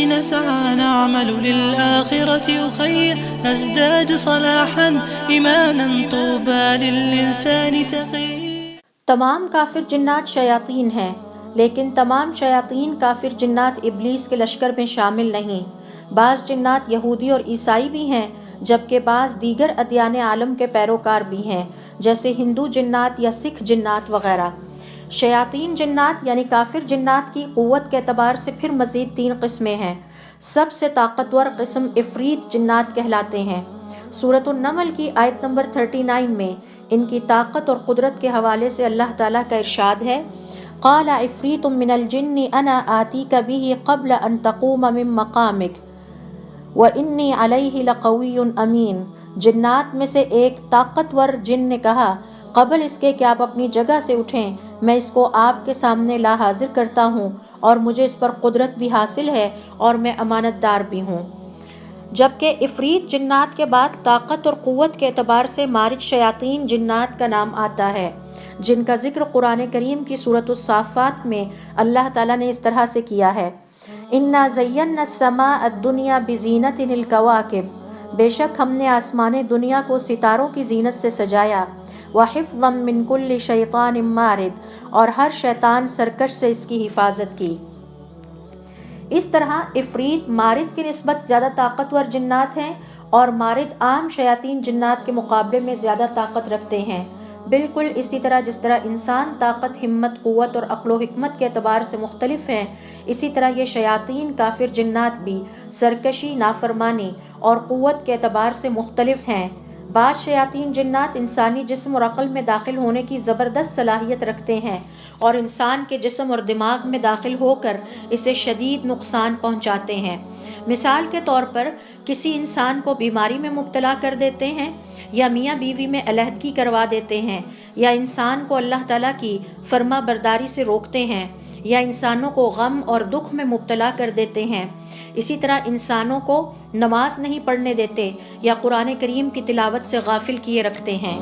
نسعى نعمل للآخرة أخي نزداد صلاحا إيمانا طوبى للإنسان تقي. تمام کافر جنات شیاطین ہیں، لیکن تمام شیاطین کافر جنات ابلیس کے لشکر میں شامل نہیں. بعض جنات یہودی اور عیسائی بھی ہیں، جبکہ بعض دیگر ادیان عالم کے پیروکار بھی ہیں، جیسے ہندو جنات یا سکھ جنات وغیرہ. شیاطین جنات یعنی کافر جنات کی قوت کے اعتبار سے پھر مزید 3 قسمیں ہیں. سب سے طاقتور قسم عفریت جنات کہلاتے ہیں. سورۃ النمل کی آیت نمبر 39 میں ان کی طاقت اور قدرت کے حوالے سے اللہ تعالیٰ کا ارشاد ہے، قال عفریت من الجن انا آتیک بہ قبل ان تقوم من مقامک وانی علیہ لقوی امین. جنات میں سے ایک طاقتور جن نے کہا، قبل اس کے کہ آپ اپنی جگہ سے اٹھیں میں اس کو آپ کے سامنے لا حاضر کرتا ہوں، اور مجھے اس پر قدرت بھی حاصل ہے اور میں امانت دار بھی ہوں. جبکہ عفریت جنات کے بعد طاقت اور قوت کے اعتبار سے مارج شیاطین جنات کا نام آتا ہے، جن کا ذکر قرآن کریم کی سورۃ الصافات میں اللہ تعالیٰ نے اس طرح سے کیا ہے، اِنَّا زَيَّنَّا السَّمَاءَ الدُّنْيَا بِزِينَةٍ الْكَوَاكِبِ. بے شک ہم نے آسمان دنیا کو ستاروں کی زینت سے سجایا، وَحِفْظًا مِّن كُلِّ شَيْطَانٍ مَارِدٍ، اور ہر شیطان سرکش سے اس کی حفاظت کی. اس طرح عفریت مارد کی نسبت زیادہ طاقتور جنات ہیں، اور مارد عام شیاطین جنات کے مقابلے میں زیادہ طاقت رکھتے ہیں. بالکل اسی طرح جس طرح انسان طاقت، ہمت، قوت اور عقل و حکمت کے اعتبار سے مختلف ہیں، اسی طرح یہ شیاطین کافر جنات بھی سرکشی، نافرمانی اور قوت کے اعتبار سے مختلف ہیں. بعض شیاطین جنات انسانی جسم اور عقل میں داخل ہونے کی زبردست صلاحیت رکھتے ہیں اور انسان کے جسم اور دماغ میں داخل ہو کر اسے شدید نقصان پہنچاتے ہیں. مثال کے طور پر کسی انسان کو بیماری میں مبتلا کر دیتے ہیں، یا میاں بیوی میں علیحدگی کروا دیتے ہیں، یا انسان کو اللہ تعالیٰ کی فرما برداری سے روکتے ہیں، یا انسانوں کو غم اور دکھ میں مبتلا کر دیتے ہیں. اسی طرح انسانوں کو نماز نہیں پڑھنے دیتے یا قرآن کریم کی تلاوت سے غافل کیے رکھتے ہیں.